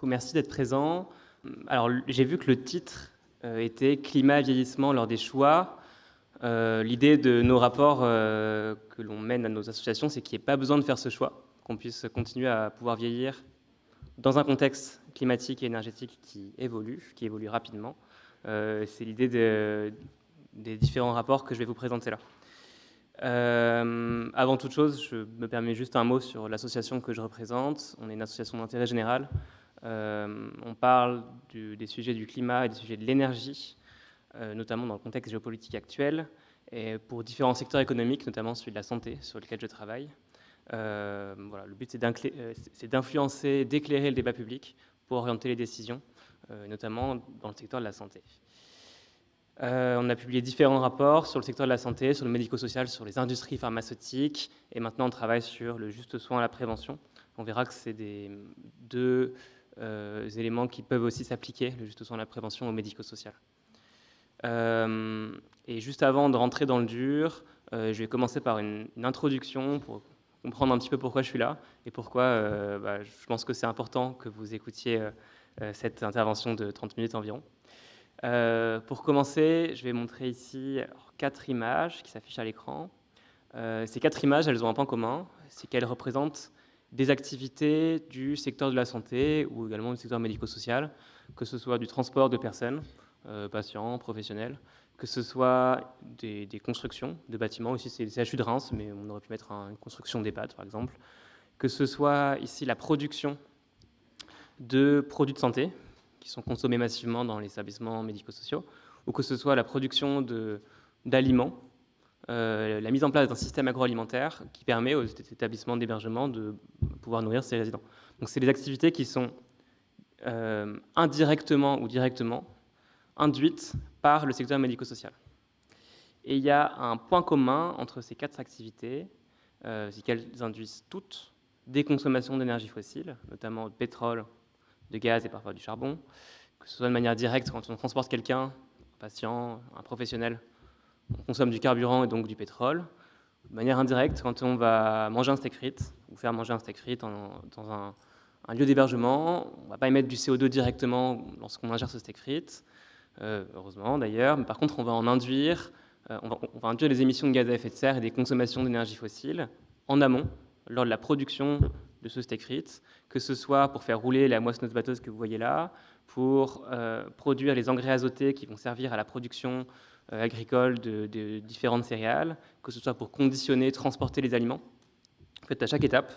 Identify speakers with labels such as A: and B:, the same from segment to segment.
A: Merci d'être présent. Alors, j'ai vu que le titre était Climat et vieillissement lors des choix. L'idée de nos rapports que l'on mène à nos associations, c'est qu'il n'y ait pas besoin de faire ce choix, qu'on puisse continuer à pouvoir vieillir dans un contexte climatique et énergétique qui évolue rapidement. C'est l'idée des différents rapports que je vais vous présenter là. Avant toute chose, je me permets juste un mot sur l'association que je représente. On est une association d'intérêt général. On parle des sujets du climat et des sujets de l'énergie, notamment dans le contexte géopolitique actuel, et pour différents secteurs économiques, notamment celui de la santé, sur lequel je travaille. Voilà, le but, c'est d'influencer, d'éclairer le débat public pour orienter les décisions, notamment dans le secteur de la santé. On a publié différents rapports sur le secteur de la santé, sur le médico-social, sur les industries pharmaceutiques, et maintenant on travaille sur le juste soin et la prévention. On verra que c'est deux éléments qui peuvent aussi s'appliquer, le juste soin et la prévention, au médico-social. Et juste avant de rentrer dans le dur, je vais commencer par une introduction pour comprendre un petit peu pourquoi je suis là et pourquoi je pense que c'est important que vous écoutiez cette intervention de 30 minutes environ. Pour commencer, je vais montrer ici 4 images qui s'affichent à l'écran. Ces 4 images, elles ont un point commun, c'est qu'elles représentent des activités du secteur de la santé ou également du secteur médico-social, que ce soit du transport de personnes, patients, professionnels, que ce soit des constructions de bâtiments, ici c'est le CHU de Reims, mais on aurait pu mettre une construction d'EHPAD par exemple, que ce soit ici la production de produits de santé, qui sont consommés massivement dans les établissements médico-sociaux, ou que ce soit la production d'aliments, la mise en place d'un système agroalimentaire qui permet aux établissements d'hébergement de pouvoir nourrir ses résidents. Donc c'est des activités qui sont indirectement ou directement induites par le secteur médico-social. Et il y a un point commun entre ces 4 activités, c'est qu'elles induisent toutes des consommations d'énergie fossile, notamment de pétrole, de gaz et parfois du charbon, que ce soit de manière directe quand on transporte quelqu'un, un patient, un professionnel, on consomme du carburant et donc du pétrole. De manière indirecte, quand on va manger un steak frites, ou faire manger un steak frites dans un lieu d'hébergement, on ne va pas émettre du CO2 directement lorsqu'on ingère ce steak frites, heureusement d'ailleurs, mais par contre on va induire les émissions de gaz à effet de serre et des consommations d'énergie fossile en amont, lors de la production de ce steak frites, que ce soit pour faire rouler la moissonneuse batteuse que vous voyez là, pour produire les engrais azotés qui vont servir à la production agricole de différentes céréales, que ce soit pour conditionner, transporter les aliments. En fait, à chaque étape,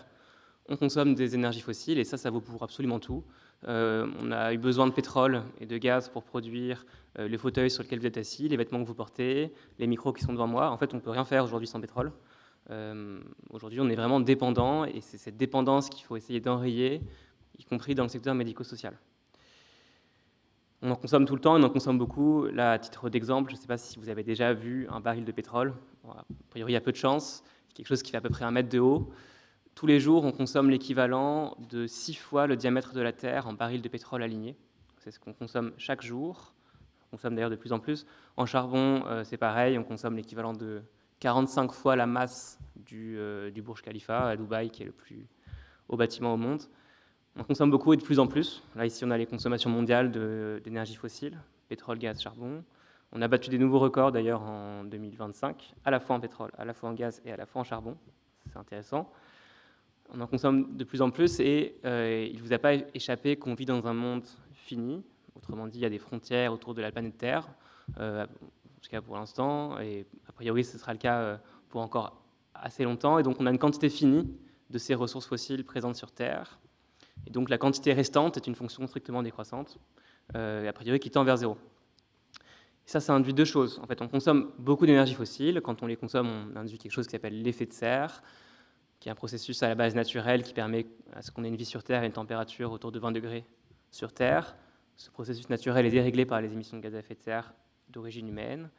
A: on consomme des énergies fossiles, et ça vaut pour absolument tout. On a eu besoin de pétrole et de gaz pour produire les fauteuils sur lesquels vous êtes assis, les vêtements que vous portez, les micros qui sont devant moi. En fait, on ne peut rien faire aujourd'hui sans pétrole. Aujourd'hui, on est vraiment dépendant, et c'est cette dépendance qu'il faut essayer d'enrayer, y compris dans le secteur médico-social. On en consomme tout le temps, on en consomme beaucoup. Là, à titre d'exemple, je ne sais pas si vous avez déjà vu un baril de pétrole. Bon, a priori, il y a peu de chance. C'est quelque chose qui fait à peu près 1 mètre de haut. Tous les jours, on consomme l'équivalent de 6 fois le diamètre de la Terre en barils de pétrole aligné. C'est ce qu'on consomme chaque jour. On consomme d'ailleurs de plus en plus. En charbon, c'est pareil, on consomme l'équivalent de 45 fois la masse du Burj Khalifa à Dubaï, qui est le plus haut bâtiment au monde. On consomme beaucoup et de plus en plus. Là, ici, on a les consommations mondiales d'énergie fossile, pétrole, gaz, charbon. On a battu des nouveaux records, d'ailleurs, en 2025, à la fois en pétrole, à la fois en gaz et à la fois en charbon. C'est intéressant. On en consomme de plus en plus et il ne vous a pas échappé qu'on vit dans un monde fini. Autrement dit, il y a des frontières autour de la planète Terre, en tout cas pour l'instant, et a priori, ce sera le cas pour encore assez longtemps. Et donc, on a une quantité finie de ces ressources fossiles présentes sur Terre. Et donc la quantité restante est une fonction strictement décroissante, a priori qui tend vers zéro. Et ça induit 2 choses. En fait, on consomme beaucoup d'énergie fossile. Quand on les consomme, on induit quelque chose qui s'appelle l'effet de serre, qui est un processus à la base naturelle qui permet à ce qu'on ait une vie sur Terre et une température autour de 20 degrés sur Terre. Ce processus naturel est déréglé par les émissions de gaz à effet de serre d'origine humaine,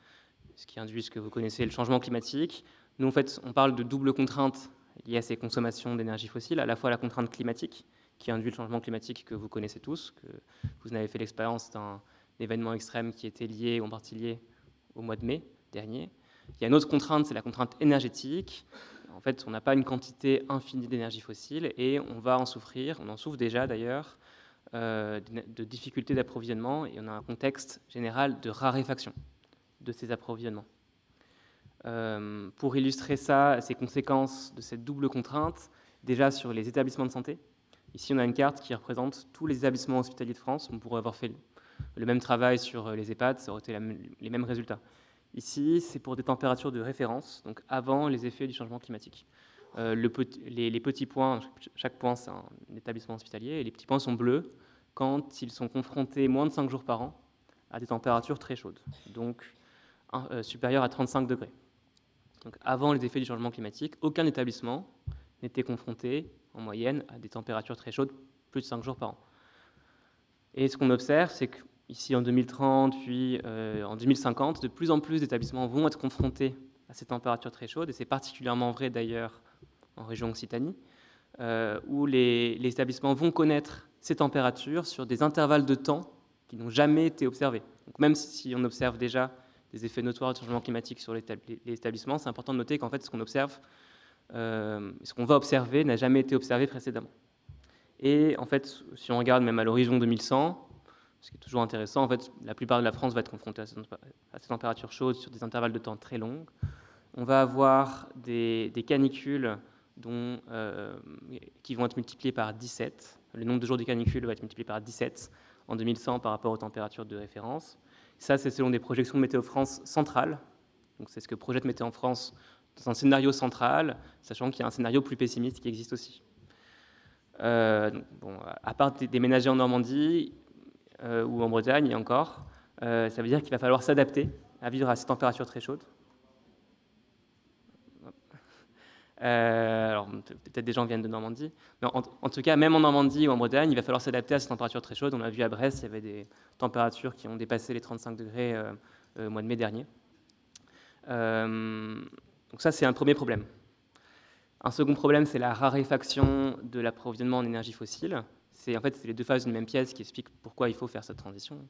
A: ce qui induit ce que vous connaissez, le changement climatique. Nous, en fait, on parle de double contrainte liée à ces consommations d'énergie fossile, à la fois la contrainte climatique, qui induit le changement climatique que vous connaissez tous, que vous avez fait l'expérience d'un événement extrême qui était lié, ou en partie lié, au mois de mai dernier. Il y a une autre contrainte, c'est la contrainte énergétique. En fait, on n'a pas une quantité infinie d'énergie fossile et on va en souffrir, on en souffre déjà d'ailleurs, de difficultés d'approvisionnement et on a un contexte général de raréfaction de ces approvisionnements. Pour illustrer ça, ces conséquences de cette double contrainte, déjà sur les établissements de santé. Ici, on a une carte qui représente tous les établissements hospitaliers de France. On pourrait avoir fait le même travail sur les EHPAD, ça aurait été les mêmes résultats. Ici, c'est pour des températures de référence, donc avant les effets du changement climatique. Les petits points, chaque point c'est un établissement hospitalier, et les petits points sont bleus quand ils sont confrontés moins de 5 jours par an à des températures très chaudes, donc supérieures à 35 degrés. Donc avant les effets du changement climatique, aucun établissement n'était confronté en moyenne à des températures très chaudes plus de 5 jours par an. Et ce qu'on observe, c'est qu'ici en 2030, puis en 2050, de plus en plus d'établissements vont être confrontés à ces températures très chaudes, et c'est particulièrement vrai d'ailleurs en région Occitanie, où les établissements vont connaître ces températures sur des intervalles de temps qui n'ont jamais été observés. Donc même si on observe déjà des effets notoires du changement climatique sur les établissements, c'est important de noter qu'en fait, ce qu'on observe, ce qu'on va observer n'a jamais été observé précédemment. Et en fait, si on regarde même à l'horizon 2100, ce qui est toujours intéressant, en fait, la plupart de la France va être confrontée à ces températures chaudes sur des intervalles de temps très longs. On va avoir des canicules qui vont être multipliées par 17. Le nombre de jours de canicule va être multiplié par 17 en 2100 par rapport aux températures de référence. Ça, c'est selon des projections de Météo France centrales. Donc, c'est ce que projette Météo France dans un scénario central, sachant qu'il y a un scénario plus pessimiste qui existe aussi. À part déménager en Normandie ou en Bretagne, et encore, ça veut dire qu'il va falloir s'adapter à vivre à ces températures très chaudes. Alors, peut-être des gens viennent de Normandie, mais en tout cas, même en Normandie ou en Bretagne, il va falloir s'adapter à ces températures très chaudes. On l'a vu à Brest, il y avait des températures qui ont dépassé les 35 degrés au mois de mai dernier. Donc ça, c'est un premier problème. Un second problème, c'est la raréfaction de l'approvisionnement en énergie fossile. En fait, c'est les deux faces d'une même pièce qui expliquent pourquoi il faut faire cette transition.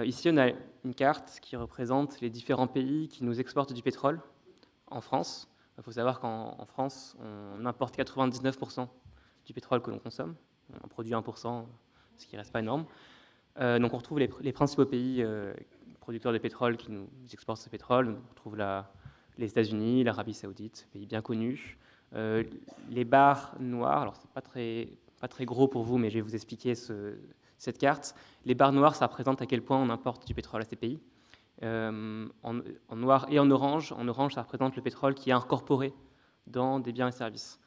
A: Ici, on a une carte qui représente les différents pays qui nous exportent du pétrole en France. Il faut savoir qu'en France, on importe 99% du pétrole que l'on consomme. On produit 1%, ce qui ne reste pas énorme. Donc on retrouve les principaux pays producteurs de pétrole qui nous exportent ce pétrole. On retrouve les États-Unis, l'Arabie Saoudite, pays bien connus. Les barres noires, alors c'est pas très gros pour vous, mais je vais vous expliquer cette carte. Les barres noires, ça représente à quel point on importe du pétrole à ces pays. En noir et en orange, ça représente le pétrole qui est incorporé dans des biens et services.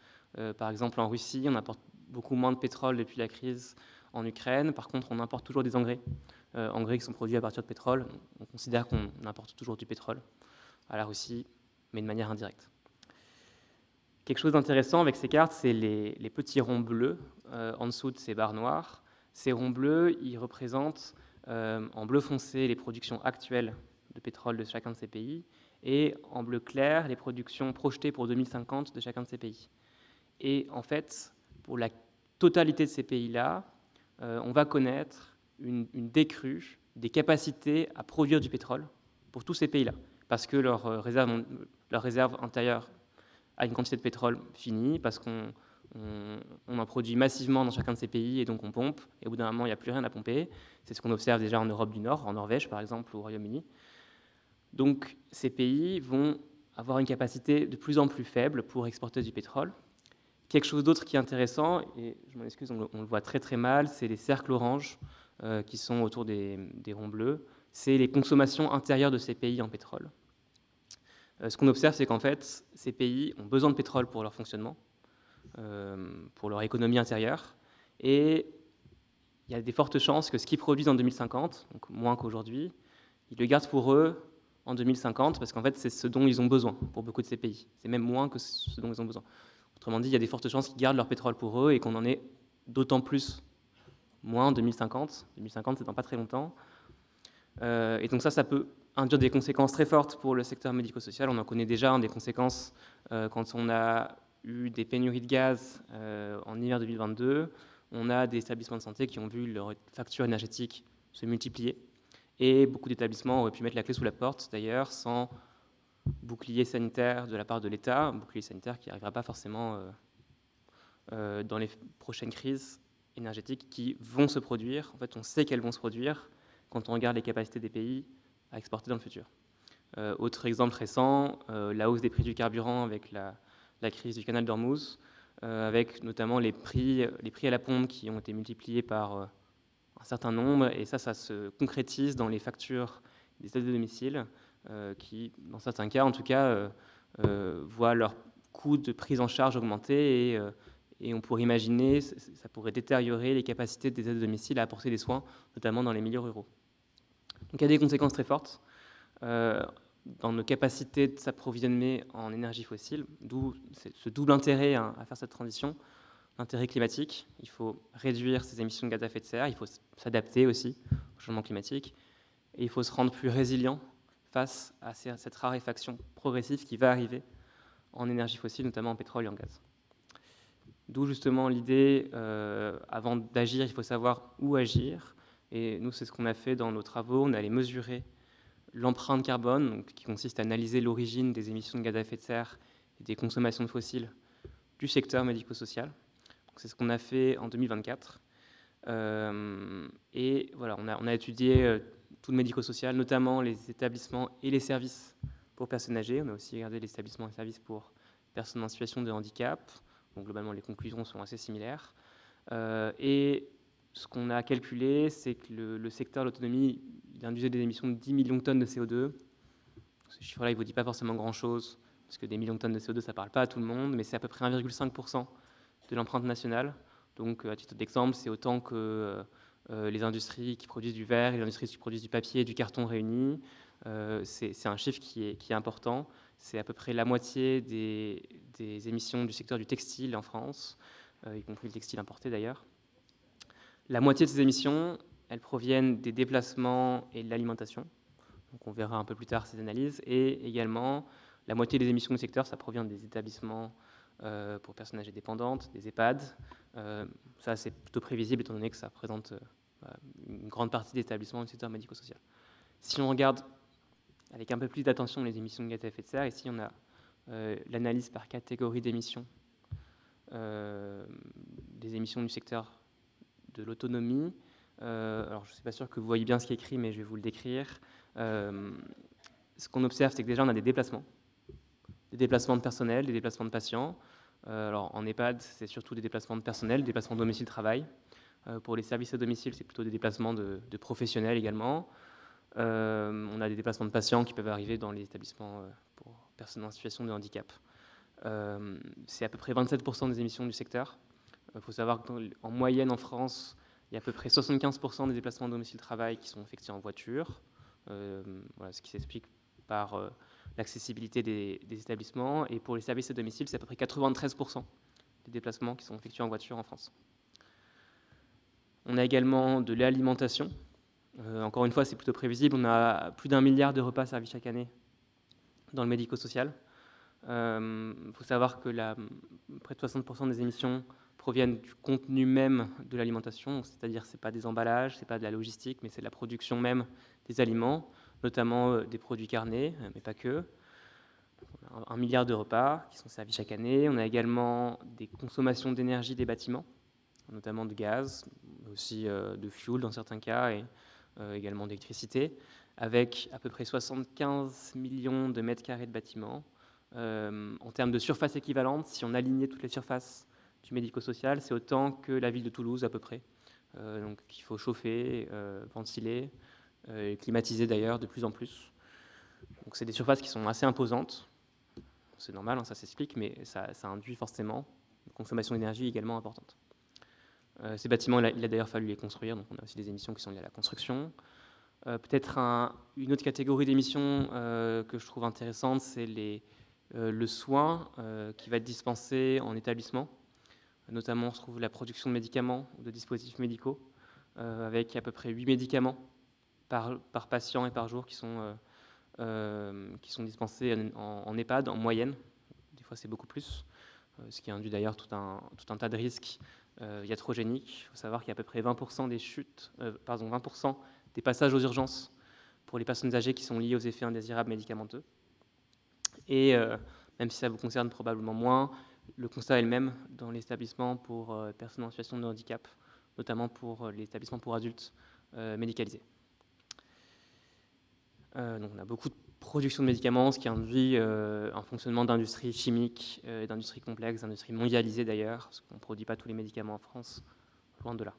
A: Par exemple, en Russie, on importe beaucoup moins de pétrole depuis la crise en Ukraine. Par contre, on importe toujours des engrais qui sont produits à partir de pétrole. On considère qu'on importe toujours du pétrole à la Russie, mais de manière indirecte. Quelque chose d'intéressant avec ces cartes, c'est les petits ronds bleus en dessous de ces barres noires. Ces ronds bleus, ils représentent en bleu foncé les productions actuelles de pétrole de chacun de ces pays et en bleu clair les productions projetées pour 2050 de chacun de ces pays. Et en fait, pour la totalité de ces pays-là, on va connaître une décrue des capacités à produire du pétrole pour tous ces pays-là, parce que leur réserve intérieure a une quantité de pétrole finie, parce qu'on en produit massivement dans chacun de ces pays et donc on pompe, et au bout d'un moment, il n'y a plus rien à pomper. C'est ce qu'on observe déjà en Europe du Nord, en Norvège par exemple, ou au Royaume-Uni. Donc ces pays vont avoir une capacité de plus en plus faible pour exporter du pétrole. Quelque chose d'autre qui est intéressant, et je m'en excuse, on le voit très très mal, c'est les cercles oranges qui sont autour des ronds bleus. C'est les consommations intérieures de ces pays en pétrole. Ce qu'on observe, c'est qu'en fait, ces pays ont besoin de pétrole pour leur fonctionnement, pour leur économie intérieure, et il y a des fortes chances que ce qu'ils produisent en 2050, donc moins qu'aujourd'hui, ils le gardent pour eux en 2050, parce qu'en fait, c'est ce dont ils ont besoin pour beaucoup de ces pays. C'est même moins que ce dont ils ont besoin. Autrement dit, il y a des fortes chances qu'ils gardent leur pétrole pour eux et qu'on en ait d'autant plus moins en 2050. 2050, c'est dans pas très longtemps. Et donc ça peut induire des conséquences très fortes pour le secteur médico-social. On en connaît déjà des conséquences quand on a eu des pénuries de gaz en hiver 2022. On a des établissements de santé qui ont vu leur facture énergétique se multiplier. Et beaucoup d'établissements auraient pu mettre la clé sous la porte, d'ailleurs, sans bouclier sanitaire de la part de l'État, un bouclier sanitaire qui n'arrivera pas forcément dans les prochaines crises énergétiques qui vont se produire. En fait, on sait qu'elles vont se produire quand on regarde les capacités des pays à exporter dans le futur. Autre exemple récent, la hausse des prix du carburant avec la crise du canal d'Ormuz, avec notamment les prix à la pompe qui ont été multipliés par un certain nombre, et ça se concrétise dans les factures des aides de domicile, qui, dans certains cas en tout cas, voient leur coût de prise en charge augmenter, et on pourrait imaginer, ça pourrait détériorer les capacités des aides de domicile à apporter des soins, notamment dans les milieux ruraux. Donc il y a des conséquences très fortes dans nos capacités de s'approvisionner en énergie fossile, d'où ce double intérêt à faire cette transition. L'intérêt climatique, il faut réduire ses émissions de gaz à effet de serre, il faut s'adapter aussi au changement climatique, et il faut se rendre plus résilient face à cette raréfaction progressive qui va arriver en énergie fossile, notamment en pétrole et en gaz. D'où justement l'idée, avant d'agir, il faut savoir où agir, et nous c'est ce qu'on a fait dans nos travaux, on allait mesurer l'empreinte carbone, donc, qui consiste à analyser l'origine des émissions de gaz à effet de serre et des consommations de fossiles du secteur médico-social. C'est ce qu'on a fait en 2024. Et voilà, on a étudié tout le médico-social, notamment les établissements et les services pour personnes âgées. On a aussi regardé les établissements et services pour personnes en situation de handicap. Donc globalement, les conclusions sont assez similaires. Et ce qu'on a calculé, c'est que le secteur de l'autonomie, il induisait des émissions de 10 millions de tonnes de CO2. Ce chiffre-là, il ne vous dit pas forcément grand-chose, parce que des millions de tonnes de CO2, ça ne parle pas à tout le monde, mais c'est à peu près 1,5% de l'empreinte nationale. Donc, à titre d'exemple, c'est autant que les industries qui produisent du verre, les industries qui produisent du papier et du carton réunis. C'est un chiffre qui est important. C'est à peu près la moitié des émissions du secteur du textile en France, y compris le textile importé d'ailleurs. La moitié de ces émissions, elles proviennent des déplacements et de l'alimentation. Donc on verra un peu plus tard ces analyses. Et également, la moitié des émissions du secteur, ça provient des établissements pour personnes âgées dépendantes, des EHPAD. Ça, c'est plutôt prévisible étant donné que ça représente une grande partie des établissements du secteur médico-social. Si on regarde avec un peu plus d'attention les émissions de gaz à effet de serre, ici on a l'analyse par catégorie d'émissions des émissions du secteur de l'autonomie. Alors je ne suis pas sûr que vous voyez bien ce qui est écrit, mais je vais vous le décrire. Ce qu'on observe, c'est que déjà on a des déplacements de personnel, des déplacements de patients. Alors en EHPAD, c'est surtout des déplacements de personnel, des déplacements de domicile-travail. Pour les services à domicile, c'est plutôt des déplacements de professionnels également. On a des déplacements de patients qui peuvent arriver dans les établissements pour personnes en situation de handicap. C'est à peu près 27% des émissions du secteur. Il faut savoir qu'en moyenne en France, il y a à peu près 75% des déplacements de domicile-travail qui sont effectués en voiture. Voilà, ce qui s'explique par l'accessibilité des établissements. Et pour les services à domicile, c'est à peu près 93% des déplacements qui sont effectués en voiture en France. On a également de l'alimentation. Encore une fois, c'est plutôt prévisible. On a plus d'1 milliard de repas servis chaque année dans le médico-social. Il faut savoir que près de 60% des émissions proviennent du contenu même de l'alimentation, c'est-à-dire ce n'est pas des emballages, ce n'est pas de la logistique, mais c'est de la production même des aliments, notamment des produits carnés, mais pas que. 1 milliard de repas qui sont servis chaque année. On a également des consommations d'énergie des bâtiments, notamment de gaz, mais aussi de fuel dans certains cas, et également d'électricité, avec à peu près 75 millions de mètres carrés de bâtiments. En termes de surface équivalente, si on alignait toutes les surfaces du médico-social, c'est autant que la ville de Toulouse à peu près. Donc il faut chauffer, ventiler, climatiser d'ailleurs de plus en plus. Donc c'est des surfaces qui sont assez imposantes. C'est normal, hein, ça s'explique, mais ça induit forcément une consommation d'énergie également importante. Ces bâtiments, il a d'ailleurs fallu les construire, donc on a aussi des émissions qui sont liées à la construction. Peut-être une autre catégorie d'émissions que je trouve intéressante, c'est le soin qui va être dispensé en établissement. Notamment, on se trouve la production de médicaments ou de dispositifs médicaux, avec à peu près 8 médicaments par patient et par jour qui sont dispensés en EHPAD en moyenne. Des fois, c'est beaucoup plus, ce qui induit d'ailleurs tout un tas de risques iatrogéniques. Il faut savoir qu'il y a à peu près 20% des 20% des passages aux urgences pour les personnes âgées qui sont liées aux effets indésirables médicamenteux. Et même si ça vous concerne probablement moins, le constat est le même dans les établissements pour personnes en situation de handicap. notamment pour les établissements pour adultes médicalisés. Donc on a beaucoup de production de médicaments, ce qui induit un fonctionnement d'industrie chimique, d'industrie complexe, d'industrie mondialisée d'ailleurs, parce qu'on ne produit pas tous les médicaments en France, loin de là.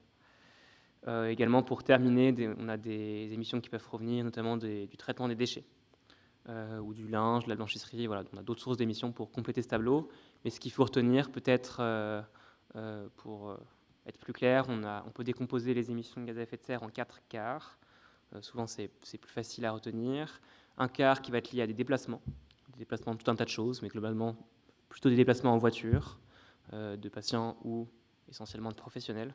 A: Également, pour terminer, on a des émissions qui peuvent provenir notamment du traitement des déchets, ou du linge, de la blanchisserie. Voilà. On a d'autres sources d'émissions pour compléter ce tableau, mais ce qu'il faut retenir peut-être, pour être plus clair, on peut décomposer les émissions de gaz à effet de serre en 4 quarts. Souvent, c'est plus facile à retenir. Un quart qui va être lié à des déplacements de tout un tas de choses, mais globalement, plutôt des déplacements en voiture, de patients ou essentiellement de professionnels.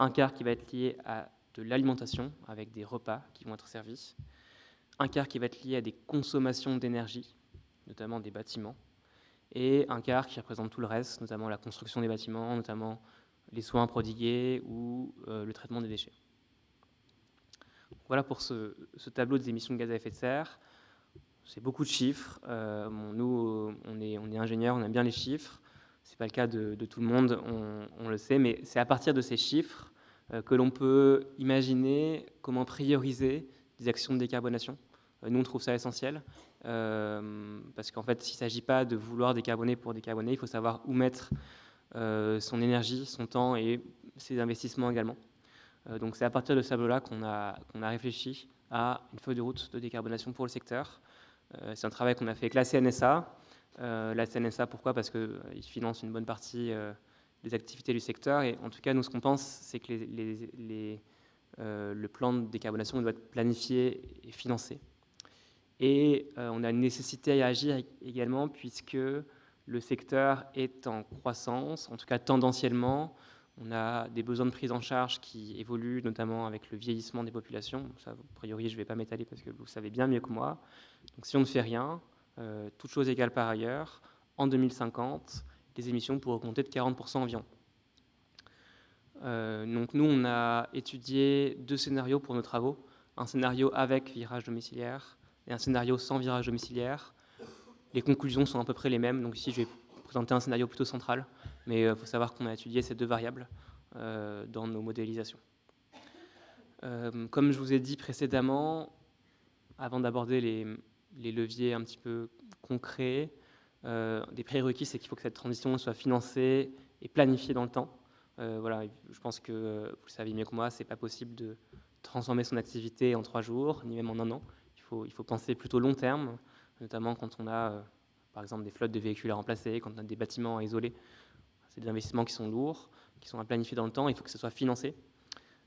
A: Un quart qui va être lié à de l'alimentation, avec des repas qui vont être servis. Un quart qui va être lié à des consommations d'énergie, notamment des bâtiments. Et un quart qui représente tout le reste, notamment la construction des bâtiments, notamment les soins prodigués ou le traitement des déchets. Voilà pour ce tableau des émissions de gaz à effet de serre. C'est beaucoup de chiffres. Nous, on est ingénieurs, on aime bien les chiffres. Ce n'est pas le cas de tout le monde, on le sait, mais c'est à partir de ces chiffres que l'on peut imaginer comment prioriser des actions de décarbonation. Nous, on trouve ça essentiel, parce qu'en fait, s'il ne s'agit pas de vouloir décarboner pour décarboner, il faut savoir où mettre son énergie, son temps et ses investissements également. Donc c'est à partir de ce tableau-là qu'on a réfléchi à une feuille de route de décarbonation pour le secteur. C'est un travail qu'on a fait avec la CNSA. La CNSA, pourquoi ? Parce qu'ils financent une bonne partie des activités du secteur. Et en tout cas, nous, ce qu'on pense, c'est que le plan de décarbonation doit être planifié et financé. Et on a une nécessité à agir également, puisque le secteur est en croissance, en tout cas tendanciellement. On a des besoins de prise en charge qui évoluent, notamment avec le vieillissement des populations. Ça, a priori, je ne vais pas m'étaler parce que vous le savez bien mieux que moi. Donc si on ne fait rien, toutes choses égales par ailleurs, en 2050, les émissions pourraient augmenter de 40% environ. Donc nous, on a étudié 2 scénarios pour nos travaux. Un scénario avec virage domiciliaire et un scénario sans virage domiciliaire. Les conclusions sont à peu près les mêmes. Donc ici, je vais présenter un scénario plutôt central, mais il faut savoir qu'on a étudié ces 2 variables dans nos modélisations. Comme je vous ai dit précédemment, avant d'aborder les leviers un petit peu concrets, des prérequis, c'est qu'il faut que cette transition soit financée et planifiée dans le temps. Voilà, je pense que vous le savez mieux que moi, c'est pas possible de transformer son activité en 3 jours, ni même en 1 an. Il faut penser plutôt long terme, notamment quand on a, par exemple, des flottes de véhicules à remplacer, quand on a des bâtiments à isoler. C'est des investissements qui sont lourds, qui sont à planifier dans le temps, il faut que ce soit financé.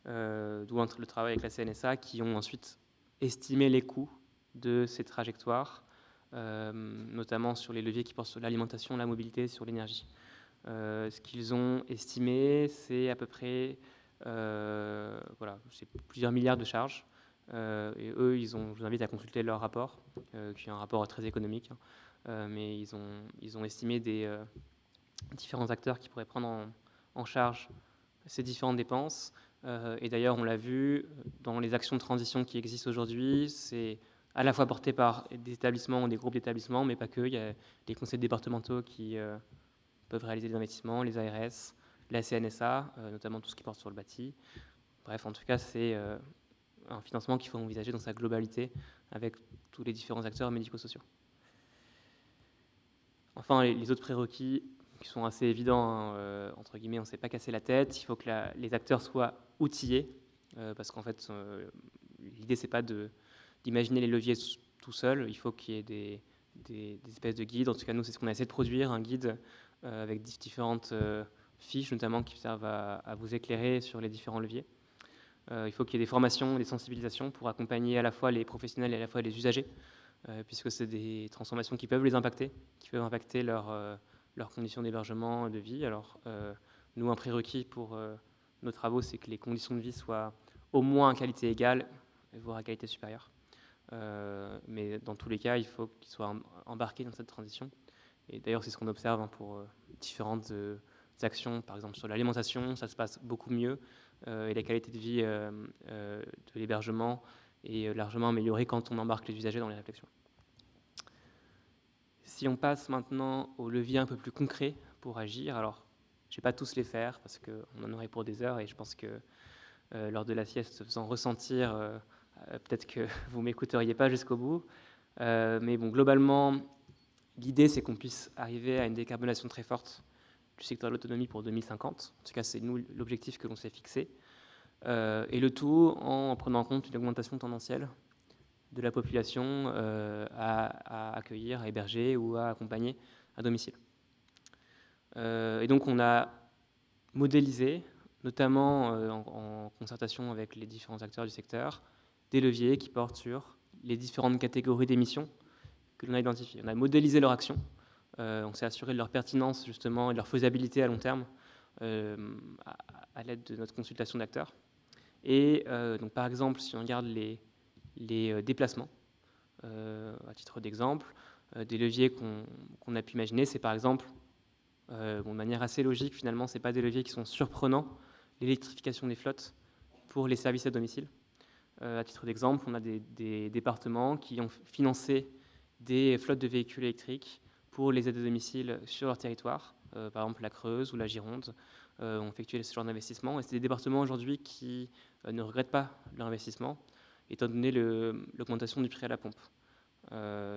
A: D'où le travail avec la CNSA, qui ont ensuite estimé les coûts de ces trajectoires, notamment sur les leviers qui portent sur l'alimentation, la mobilité, sur l'énergie. Ce qu'ils ont estimé, c'est à peu près voilà, c'est plusieurs milliards de charges. Et eux, je vous invite à consulter leur rapport, qui est un rapport très économique, mais ils ont estimé des différents acteurs qui pourraient prendre en charge ces différentes dépenses. Et d'ailleurs, on l'a vu dans les actions de transition qui existent aujourd'hui, c'est à la fois porté par des établissements ou des groupes d'établissements, mais pas que. Il y a les conseils départementaux qui peuvent réaliser des investissements, les ARS, la CNSA, notamment tout ce qui porte sur le bâti. Bref, en tout cas, c'est un financement qu'il faut envisager dans sa globalité avec tous les différents acteurs médico-sociaux. Enfin, les autres prérequis qui sont assez évidents, hein, entre guillemets, on ne s'est pas cassé la tête. Il faut que les acteurs soient outillés, parce qu'en fait, l'idée, c'est pas d'imaginer les leviers tout seul. Il faut qu'il y ait des espèces de guides. En tout cas, nous, c'est ce qu'on a essayé de produire, un guide avec différentes fiches, notamment, qui servent à vous éclairer sur les différents leviers. Il faut qu'il y ait des formations, des sensibilisations pour accompagner à la fois les professionnels et à la fois les usagers, puisque c'est des transformations qui peuvent les impacter, qui peuvent impacter leurs conditions d'hébergement, de vie. Alors, nous, un prérequis pour nos travaux, c'est que les conditions de vie soient au moins à qualité égale, voire à qualité supérieure. Mais dans tous les cas, il faut qu'ils soient embarqués dans cette transition. Et d'ailleurs, c'est ce qu'on observe, hein, pour différentes actions, par exemple sur l'alimentation, ça se passe beaucoup mieux, et la qualité de vie de l'hébergement est largement améliorée quand on embarque les usagers dans les réflexions. Si on passe maintenant au levier un peu plus concret pour agir, alors Je ne vais pas tous les faire parce qu'on en aurait pour des heures et je pense que lors de la sieste, faisant ressentir, peut-être que vous ne m'écouteriez pas jusqu'au bout. Mais bon, globalement, l'idée, c'est qu'on puisse arriver à une décarbonation très forte du secteur de l'autonomie pour 2050. En tout cas, c'est nous l'objectif que l'on s'est fixé. Et le tout en prenant en compte une augmentation tendancielle de la population à accueillir, à héberger ou à accompagner à domicile. Et donc, on a modélisé, notamment en concertation avec les différents acteurs du secteur, des leviers qui portent sur les différentes catégories d'émissions que l'on a identifiées. On a modélisé leur action, on s'est assuré de leur pertinence justement et de leur faisabilité à long terme à l'aide de notre consultation d'acteurs. Et donc par exemple, si on regarde les déplacements, à titre d'exemple, des leviers qu'on a pu imaginer, c'est par exemple, de manière assez logique finalement, ce n'est pas des leviers qui sont surprenants, l'électrification des flottes pour les services à domicile. À titre d'exemple, on a des départements qui ont financé des flottes de véhicules électriques pour les aides à domicile sur leur territoire, par exemple la Creuse ou la Gironde, ont effectué ce genre d'investissement. Et c'est des départements aujourd'hui qui ne regrettent pas leur investissement, étant donné l'augmentation du prix à la pompe.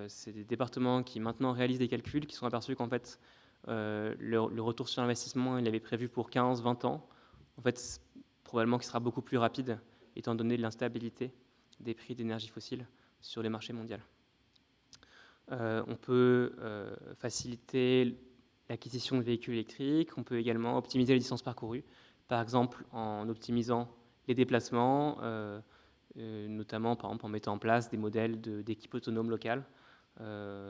A: C'est des départements qui maintenant réalisent des calculs, qui sont aperçus qu'en fait, le retour sur investissement, il avait prévu pour 15-20 ans. En fait, probablement qu'il sera beaucoup plus rapide, étant donné l'instabilité des prix d'énergie fossile sur les marchés mondiaux. On peut faciliter l'acquisition de véhicules électriques, on peut également optimiser les distances parcourues, par exemple en optimisant les déplacements, notamment par exemple en mettant en place des modèles d'équipes autonomes locales.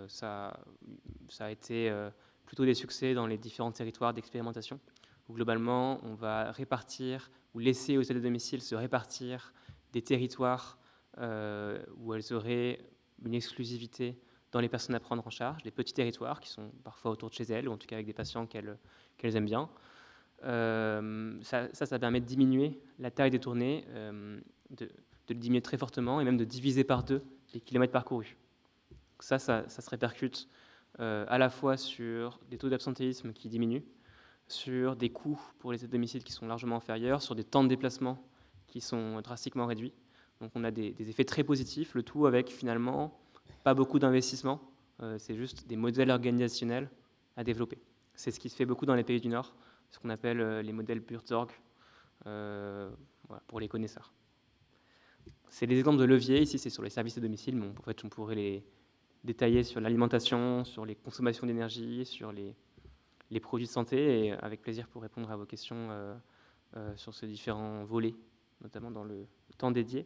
A: Ça a été plutôt des succès dans les différents territoires d'expérimentation, où globalement on va répartir ou laisser aux aides à domicile se répartir des territoires où elles auraient une exclusivité dans les personnes à prendre en charge, les petits territoires qui sont parfois autour de chez elles, ou en tout cas avec des patients qu'elles aiment bien. Ça permet de diminuer la taille des tournées, de le diminuer très fortement et même de diviser par 2 les kilomètres parcourus. Ça se répercute à la fois sur des taux d'absentéisme qui diminuent, sur des coûts pour les aides à domicile qui sont largement inférieurs, sur des temps de déplacement qui sont drastiquement réduits. Donc on a des effets très positifs, le tout avec finalement pas beaucoup d'investissement, c'est juste des modèles organisationnels à développer. C'est ce qui se fait beaucoup dans les pays du Nord, ce qu'on appelle les modèles Buurtzorg, voilà, pour les connaisseurs. C'est des exemples de leviers, ici c'est sur les services à domicile, mais en fait on pourrait les détailler sur l'alimentation, sur les consommations d'énergie, sur les produits de santé, et avec plaisir pour répondre à vos questions sur ces différents volets, notamment dans le temps dédié.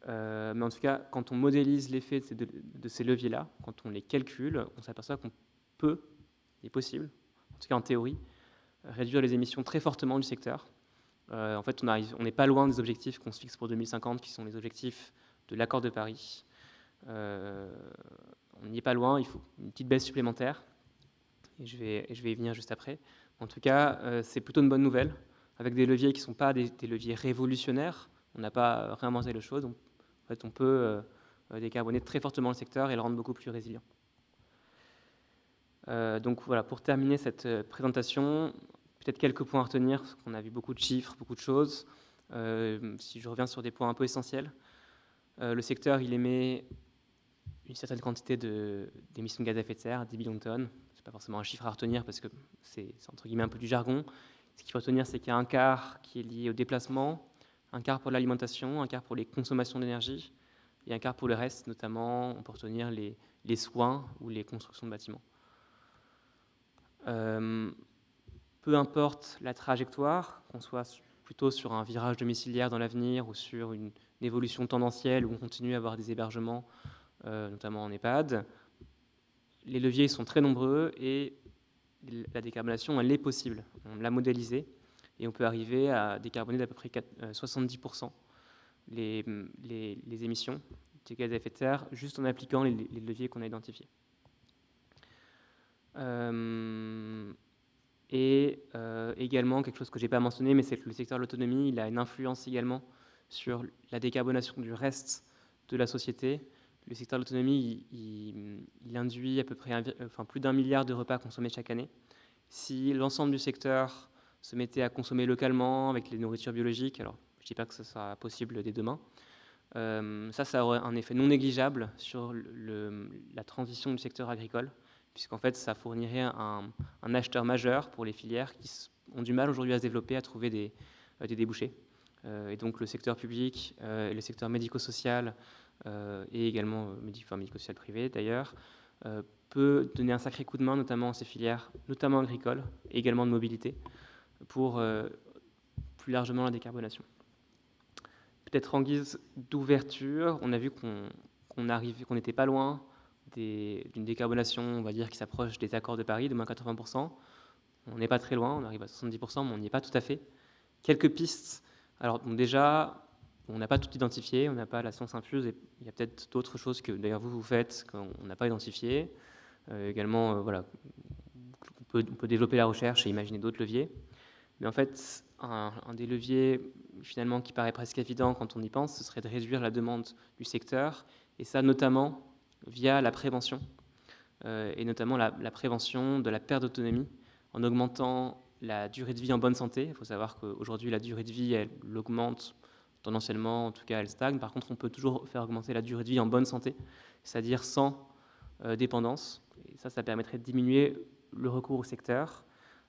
A: Mais en tout cas, quand on modélise l'effet de ces leviers-là, quand on les calcule, on s'aperçoit qu'on peut, il est possible, en tout cas en théorie, réduire les émissions très fortement du secteur. En fait, on n'est pas loin des objectifs qu'on se fixe pour 2050, qui sont les objectifs de l'accord de Paris. On n'y est pas loin, il faut une petite baisse supplémentaire, et je vais y venir juste après. En tout cas, c'est plutôt une bonne nouvelle, avec des leviers qui ne sont pas des leviers révolutionnaires. On n'a pas réinventé les choses. En fait, on peut décarboner très fortement le secteur et le rendre beaucoup plus résilient. Donc voilà, pour terminer cette présentation, peut-être quelques points à retenir, parce qu'on a vu beaucoup de chiffres, beaucoup de choses. Si je reviens sur des points un peu essentiels, le secteur, il émet une certaine quantité d'émissions de gaz à effet de serre, 10 millions de tonnes. Ce n'est pas forcément un chiffre à retenir parce que c'est entre guillemets un peu du jargon. Ce qu'il faut retenir, c'est qu'il y a un quart qui est lié au déplacement, un quart pour l'alimentation, un quart pour les consommations d'énergie et un quart pour le reste, notamment on peut retenir les soins ou les constructions de bâtiments. Peu importe la trajectoire, qu'on soit plutôt sur un virage domiciliaire dans l'avenir ou sur une évolution tendancielle où on continue à avoir des hébergements, notamment en EHPAD, les leviers sont très nombreux et la décarbonation, elle est possible. On l'a modélisée et on peut arriver à décarboner d'à peu près 70% les émissions de gaz à effet de serre juste en appliquant les leviers qu'on a identifiés. Et également, quelque chose que je n'ai pas mentionné, mais c'est que le secteur de l'autonomie, il a une influence également sur la décarbonation du reste de la société. Le secteur de l'autonomie, il induit à peu près plus d'1 milliard de repas consommés chaque année. Si l'ensemble du secteur se mettaient à consommer localement avec les nourritures biologiques. Alors, je ne dis pas que ce sera possible dès demain. Ça aurait un effet non négligeable sur la transition du secteur agricole, puisqu'en fait, ça fournirait un acheteur majeur pour les filières qui ont du mal aujourd'hui à se développer, à trouver des débouchés. Et donc, le secteur public et le secteur médico-social, et également médico-social privé d'ailleurs, peut donner un sacré coup de main, notamment à ces filières, notamment agricoles, et également de mobilité, pour plus largement la décarbonation. Peut-être en guise d'ouverture, on a vu qu'on n'était pas loin d'une décarbonation, on va dire, qui s'approche des accords de Paris, de moins 80%. On n'est pas très loin, on arrive à 70%, mais on n'y est pas tout à fait. Quelques pistes. Alors bon, déjà, on n'a pas tout identifié, on n'a pas la science infuse, et il y a peut-être d'autres choses que d'ailleurs vous faites qu'on n'a pas identifiées. Également, voilà, on peut développer la recherche et imaginer d'autres leviers. Mais en fait, un des leviers finalement qui paraît presque évident quand on y pense, ce serait de réduire la demande du secteur, et ça notamment via la prévention, et notamment la prévention de la perte d'autonomie, en augmentant la durée de vie en bonne santé. Il faut savoir qu'aujourd'hui, la durée de vie, elle augmente tendanciellement, en tout cas elle stagne. Par contre, on peut toujours faire augmenter la durée de vie en bonne santé, c'est-à-dire sans dépendance. Et ça permettrait de diminuer le recours au secteur,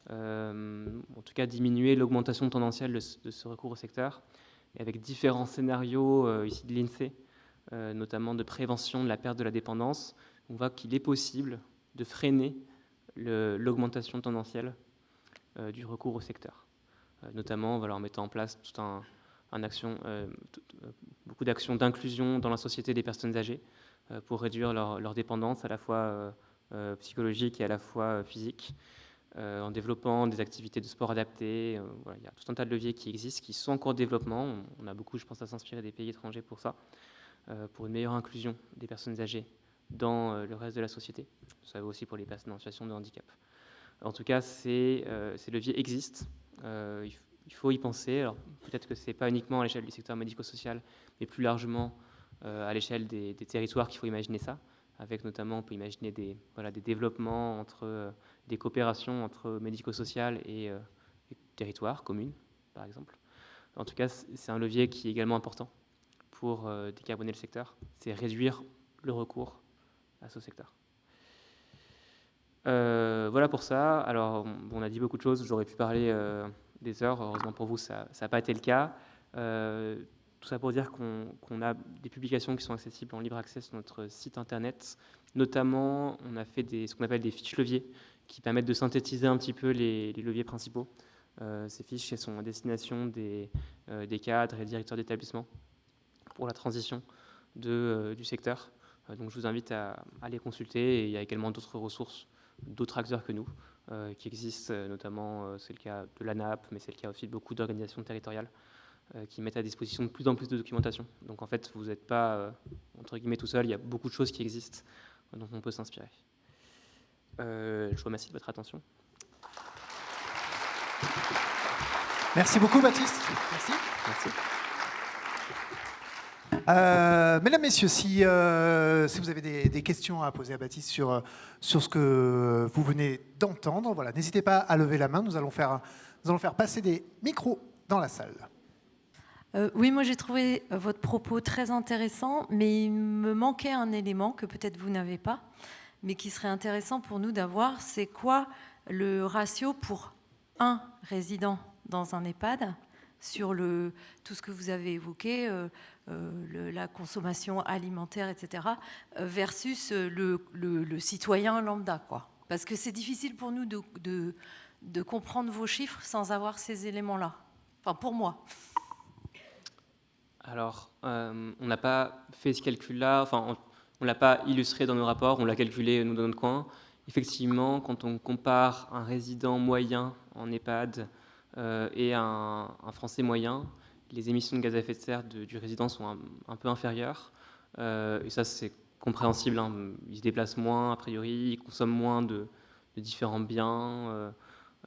A: en tout cas diminuer l'augmentation tendancielle de ce recours au secteur, et avec différents scénarios ici de l'INSEE, notamment de prévention de la perte de la dépendance, on voit qu'il est possible de freiner l'augmentation tendancielle du recours au secteur, notamment voilà, en mettant en place tout beaucoup d'actions d'inclusion dans la société des personnes âgées pour réduire leur dépendance à la fois psychologique et à la fois physique, en développant des activités de sport adaptées. Voilà, il y a tout un tas de leviers qui existent, qui sont en cours de développement. On a beaucoup, je pense, à s'inspirer des pays étrangers pour ça, pour une meilleure inclusion des personnes âgées dans le reste de la société. Ça vaut aussi pour les personnes en situation de handicap. En tout cas, ces leviers existent. Il faut y penser. Alors, peut-être que ce n'est pas uniquement à l'échelle du secteur médico-social, mais plus largement à l'échelle des territoires qu'il faut imaginer ça, avec notamment, on peut imaginer des développements, des coopérations entre médico-social et territoires, communes, par exemple. En tout cas, c'est un levier qui est également important pour décarboner le secteur, c'est réduire le recours à ce secteur. Voilà pour ça. Alors, on a dit beaucoup de choses, j'aurais pu parler des heures, heureusement pour vous, ça n'a pas été le cas. Tout ça pour dire qu'on a des publications qui sont accessibles en libre accès sur notre site internet. Notamment, on a fait ce qu'on appelle des fiches leviers, qui permettent de synthétiser un petit peu les leviers principaux. Ces fiches sont à destination des cadres et directeurs d'établissement pour la transition du secteur. Donc je vous invite à les consulter, et il y a également d'autres ressources, d'autres acteurs que nous qui existent, notamment c'est le cas de l'ANAP, mais c'est le cas aussi de beaucoup d'organisations territoriales qui mettent à disposition de plus en plus de documentation. Donc en fait, vous n'êtes pas, entre guillemets, tout seul, il y a beaucoup de choses qui existent dont on peut s'inspirer. Je vous remercie de votre attention.
B: Merci beaucoup, Baptiste. Merci.
A: Merci.
B: Mesdames, Messieurs, si vous avez des questions à poser à Baptiste sur ce que vous venez d'entendre, voilà, n'hésitez pas à lever la main. Nous allons faire passer des micros dans la salle.
C: Oui, moi j'ai trouvé votre propos très intéressant, mais il me manquait un élément que peut-être vous n'avez pas, mais qui serait intéressant pour nous d'avoir, c'est quoi le ratio pour un résident dans un EHPAD sur tout ce que vous avez évoqué, la consommation alimentaire, etc., versus le citoyen lambda, quoi. Parce que c'est difficile pour nous de comprendre vos chiffres sans avoir ces éléments-là. Enfin, pour moi.
A: Alors, on n'a pas fait ce calcul-là, enfin, on ne l'a pas illustré dans nos rapports, on l'a calculé, nous, dans notre coin. Effectivement, quand on compare un résident moyen en EHPAD et un Français moyen, les émissions de gaz à effet de serre du résident sont un peu inférieures. Et ça, c'est compréhensible. Hein. Ils se déplacent moins, a priori, ils consomment moins de différents biens.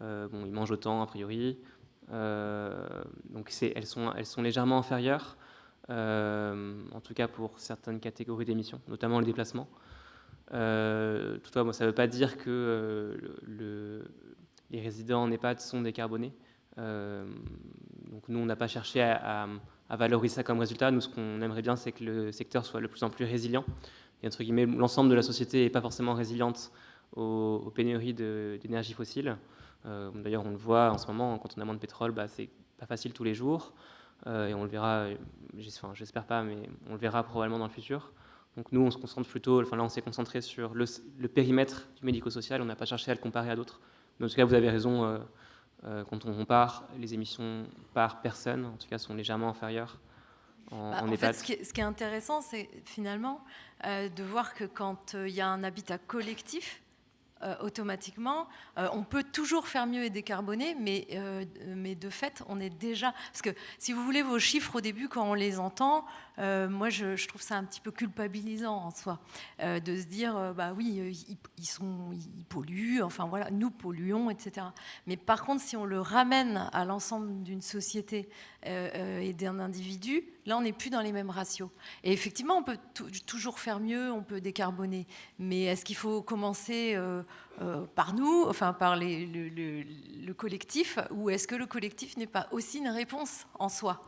A: Ils mangent autant, a priori. Donc elles sont légèrement inférieures, en tout cas pour certaines catégories d'émissions, notamment le déplacement. Toutefois, ça ne veut pas dire que les résidents en EHPAD sont décarbonés. Donc nous, on n'a pas cherché à valoriser ça comme résultat. Nous, ce qu'on aimerait bien, c'est que le secteur soit de plus en plus résilient. Et entre guillemets, l'ensemble de la société n'est pas forcément résiliente aux pénuries d'énergie fossile. D'ailleurs, on le voit en ce moment, quand on a moins de pétrole, c'est pas facile tous les jours. Et on le verra, j'espère pas, mais on le verra probablement dans le futur. Donc nous, on se concentre plutôt, là, on s'est concentré sur le périmètre du médico-social. On n'a pas cherché à le comparer à d'autres. Mais en tout cas, vous avez raison. Quand on compare, les émissions par personne, en tout cas, sont légèrement inférieures en EHPAD.
C: Fait, ce qui est intéressant, c'est finalement de voir que quand il y a un habitat collectif, automatiquement, on peut toujours faire mieux et décarboner, mais de fait, on est déjà... Parce que si vous voulez vos chiffres au début, quand on les entend, moi, je trouve ça un petit peu culpabilisant en soi, de se dire, oui, ils polluent, enfin voilà, nous polluons, etc. Mais par contre, si on le ramène à l'ensemble d'une société et d'un individu, là, on n'est plus dans les mêmes ratios. Et effectivement, on peut toujours faire mieux, on peut décarboner, mais est-ce qu'il faut commencer par nous, enfin par le collectif, ou est-ce que le collectif n'est pas aussi une réponse en soi ?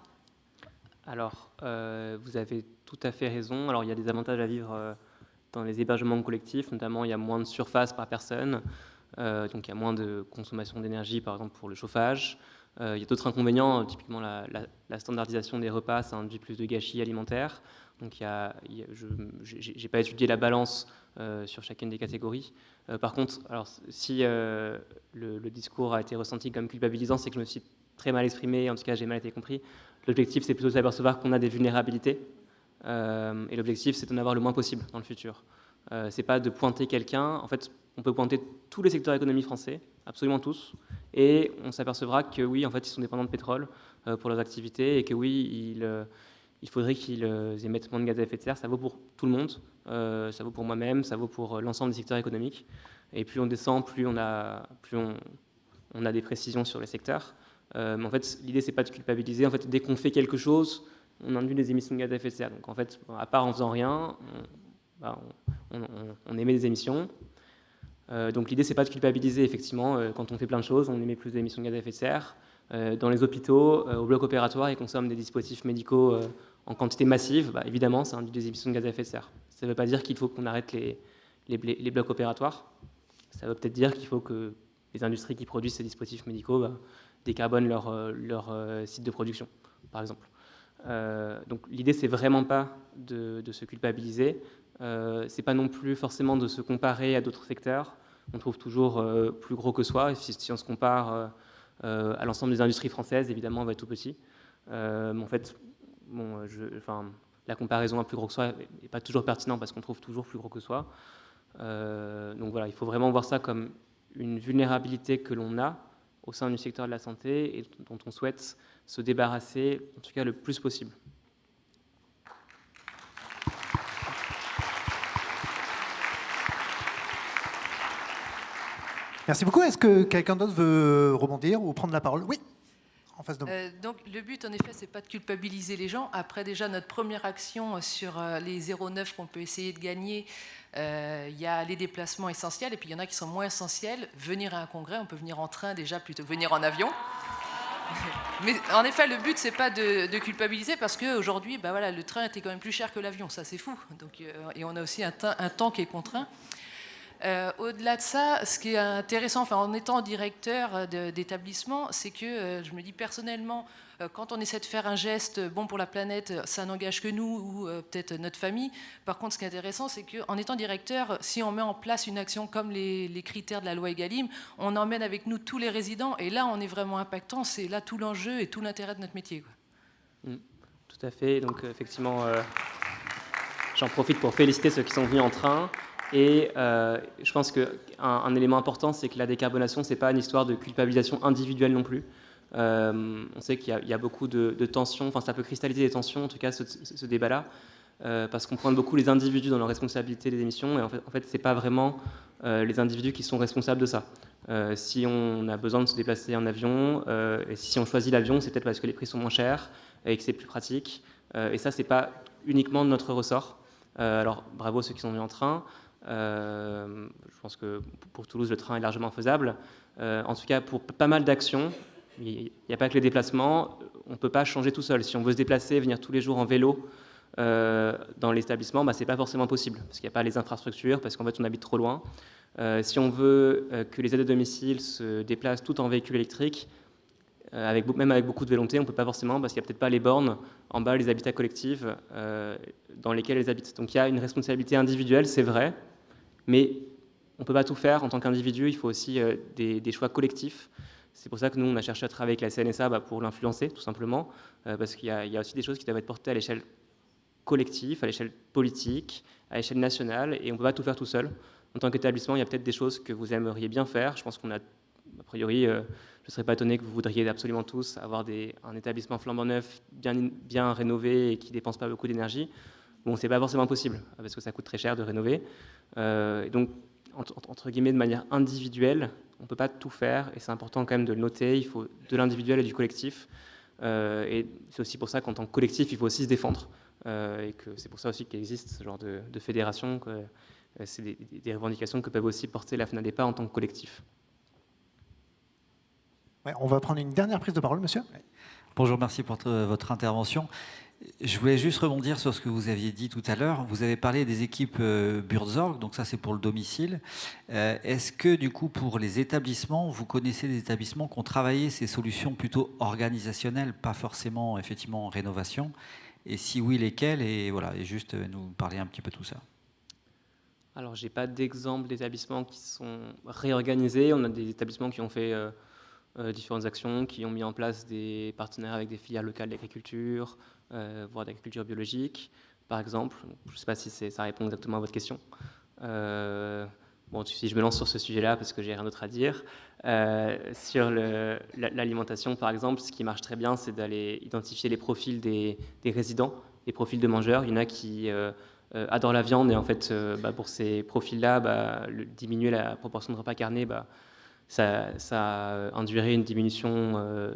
A: Alors, vous avez tout à fait raison. Alors, il y a des avantages à vivre dans les hébergements collectifs, notamment il y a moins de surface par personne, donc il y a moins de consommation d'énergie, par exemple pour le chauffage. Il y a d'autres inconvénients, typiquement la standardisation des repas, ça induit plus de gâchis alimentaires. Donc, je n'ai pas étudié la balance sur chacune des catégories. Par contre, alors, si le discours a été ressenti comme culpabilisant, c'est que je me suis très mal exprimé, en tout cas j'ai mal été compris. L'objectif, c'est plutôt de s'apercevoir qu'on a des vulnérabilités, et l'objectif, c'est d'en avoir le moins possible dans le futur. C'est pas de pointer quelqu'un. En fait, on peut pointer tous les secteurs économiques français, absolument tous, et on s'apercevra que oui, en fait, ils sont dépendants de pétrole pour leurs activités, et que oui, il faudrait qu'ils émettent moins de gaz à effet de serre. Ça vaut pour tout le monde, ça vaut pour moi-même, ça vaut pour l'ensemble des secteurs économiques. Et plus on descend, plus on a des précisions sur les secteurs. Mais en fait, l'idée, c'est pas de culpabiliser. En fait, dès qu'on fait quelque chose, on induit des émissions de gaz à effet de serre. Donc, en fait, à part en faisant rien, on émet des émissions. Donc, l'idée, c'est pas de culpabiliser. Effectivement, quand on fait plein de choses, on émet plus d'émissions de gaz à effet de serre. Dans les hôpitaux, au bloc opératoire, ils consomment des dispositifs médicaux en quantité massive. Évidemment, ça induit des émissions de gaz à effet de serre. Ça ne veut pas dire qu'il faut qu'on arrête les blocs opératoires. Ça veut peut-être dire qu'il faut que les industries qui produisent ces dispositifs médicaux décarbonent leur site de production, par exemple. Donc l'idée, c'est vraiment pas de se culpabiliser. C'est pas non plus forcément de se comparer à d'autres secteurs. On trouve toujours plus gros que soi. Si on se compare à l'ensemble des industries françaises, évidemment, on va être tout petit. Mais en fait, la comparaison à plus gros que soi n'est pas toujours pertinente parce qu'on trouve toujours plus gros que soi. Donc voilà, il faut vraiment voir ça comme une vulnérabilité que l'on a au sein du secteur de la santé et dont on souhaite se débarrasser, en tout cas le plus possible.
B: Merci beaucoup. Est-ce que quelqu'un d'autre veut rebondir ou prendre la parole ? Oui, en face de moi.
D: Donc le but, en effet, c'est pas de culpabiliser les gens. Après, déjà, notre première action sur les 0,9 qu'on peut essayer de gagner, il y a les déplacements essentiels et puis il y en a qui sont moins essentiels. Venir à un congrès, on peut venir en train déjà plutôt que venir en avion. Mais en effet, le but, c'est pas de culpabiliser parce qu'aujourd'hui, voilà, le train était quand même plus cher que l'avion. Ça, c'est fou. Donc, et on a aussi un temps qui est contraint. Au-delà de ça, ce qui est intéressant, en étant directeur d'établissement, c'est que je me dis personnellement, quand on essaie de faire un geste bon pour la planète, ça n'engage que nous ou peut-être notre famille. Par contre, ce qui est intéressant, c'est qu'en étant directeur, si on met en place une action comme les critères de la loi Egalim, on emmène avec nous tous les résidents et là, on est vraiment impactant. C'est là tout l'enjeu et tout l'intérêt de notre métier, quoi.
A: Tout à fait. Donc, effectivement, j'en profite pour féliciter ceux qui sont venus en train. Et je pense qu'un élément important, c'est que la décarbonation, ce n'est pas une histoire de culpabilisation individuelle non plus. On sait qu'il y a beaucoup de tensions, ça peut cristalliser des tensions, en tout cas ce débat-là, parce qu'on pointe beaucoup les individus dans leur responsabilité des émissions, et en fait ce n'est pas vraiment les individus qui sont responsables de ça. Si on a besoin de se déplacer en avion, et si on choisit l'avion, c'est peut-être parce que les prix sont moins chers et que c'est plus pratique, et ça, ce n'est pas uniquement de notre ressort. Alors, bravo ceux qui sont venus en train. Je pense que pour Toulouse, le train est largement faisable. En tout cas, pour pas mal d'actions, Il n'y a pas que les déplacements, on ne peut pas changer tout seul. Si on veut se déplacer, venir tous les jours en vélo dans l'établissement, ce n'est pas forcément possible, parce qu'il n'y a pas les infrastructures, parce qu'en fait on habite trop loin. Si on veut que les aides à domicile se déplacent tout en véhicule électrique, même avec beaucoup de volonté, on ne peut pas forcément, parce qu'il n'y a peut-être pas les bornes en bas, les habitats collectifs dans lesquels elles habitent. Donc il y a une responsabilité individuelle, c'est vrai, mais on ne peut pas tout faire en tant qu'individu, il faut aussi des choix collectifs. C'est pour ça que nous, on a cherché à travailler avec la CNSA pour l'influencer, tout simplement, parce qu'il y a aussi des choses qui doivent être portées à l'échelle collective, à l'échelle politique, à l'échelle nationale, et on ne peut pas tout faire tout seul. En tant qu'établissement, il y a peut-être des choses que vous aimeriez bien faire. Je pense qu'on a, a priori, je ne serais pas étonné que vous voudriez absolument tous avoir un établissement flambant neuf, bien rénové et qui ne dépense pas beaucoup d'énergie. Bon, ce n'est pas forcément possible, parce que ça coûte très cher de rénover. Donc, entre guillemets, de manière individuelle, on ne peut pas tout faire, et c'est important quand même de le noter, il faut de l'individuel et du collectif. Et c'est aussi pour ça qu'en tant que collectif, il faut aussi se défendre. Et que c'est pour ça aussi qu'il existe ce genre de fédération. C'est des revendications que peuvent aussi porter la FNADEPA en tant que collectif.
B: Ouais, on va prendre une dernière prise de parole, monsieur.
E: Bonjour, merci pour votre intervention. Je voulais juste rebondir sur ce que vous aviez dit tout à l'heure. Vous avez parlé des équipes Buurtzorg, donc ça c'est pour le domicile. Est-ce que du coup pour les établissements, vous connaissez des établissements qui ont travaillé ces solutions plutôt organisationnelles, pas forcément effectivement en rénovation? Et si oui, lesquelles? Et voilà, et juste nous parler un petit peu de tout ça.
A: Alors, je n'ai pas d'exemple d'établissements qui sont réorganisés. On a des établissements qui ont fait différentes actions, qui ont mis en place des partenaires avec des filières locales d'agriculture, voire d'agriculture biologique, par exemple. Je ne sais pas si ça répond exactement à votre question. Bon, si je me lance sur ce sujet-là, parce que j'ai rien d'autre à dire, sur l'alimentation, par exemple, ce qui marche très bien, c'est d'aller identifier les profils des résidents, les profils de mangeurs. Il y en a qui adorent la viande, et en fait, pour ces profils-là, diminuer la proportion de repas carnés, ça induirait une diminution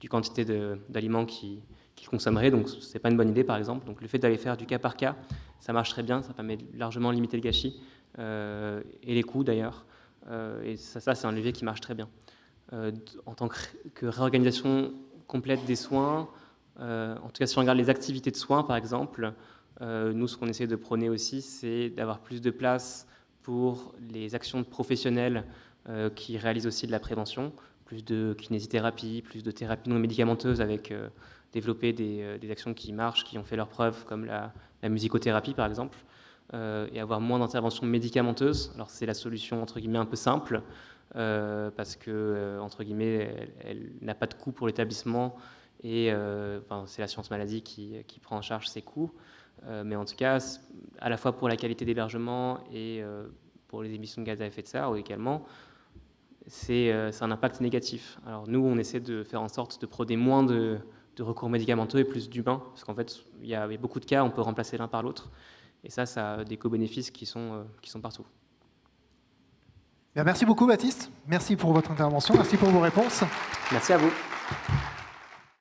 A: du quantité d'aliments qu'ils consommeraient, donc c'est pas une bonne idée, par exemple. Donc le fait d'aller faire du cas par cas, ça marche très bien, ça permet de largement limiter le gâchis, et les coûts d'ailleurs, et ça c'est un levier qui marche très bien. En tant que réorganisation complète des soins, en tout cas si on regarde les activités de soins par exemple, nous ce qu'on essaie de prôner aussi, c'est d'avoir plus de place pour les actions de professionnels qui réalisent aussi de la prévention, plus de kinésithérapie, plus de thérapie non médicamenteuse, avec développer des actions qui marchent, qui ont fait leurs preuves, comme la musicothérapie par exemple, et avoir moins d'interventions médicamenteuses. Alors c'est la solution entre guillemets un peu simple, parce que entre guillemets elle n'a pas de coût pour l'établissement, et c'est l'assurance maladie qui prend en charge ces coûts, mais en tout cas à la fois pour la qualité d'hébergement et pour les émissions de gaz à effet de serre également, c'est un impact négatif. Alors nous, on essaie de faire en sorte de prôner moins de recours médicamenteux et plus d'humain, parce qu'en fait, il y a beaucoup de cas, on peut remplacer l'un par l'autre, et ça a des co-bénéfices qui sont partout.
B: Bien, merci beaucoup Baptiste, merci pour votre intervention, merci pour vos réponses.
A: Merci à vous.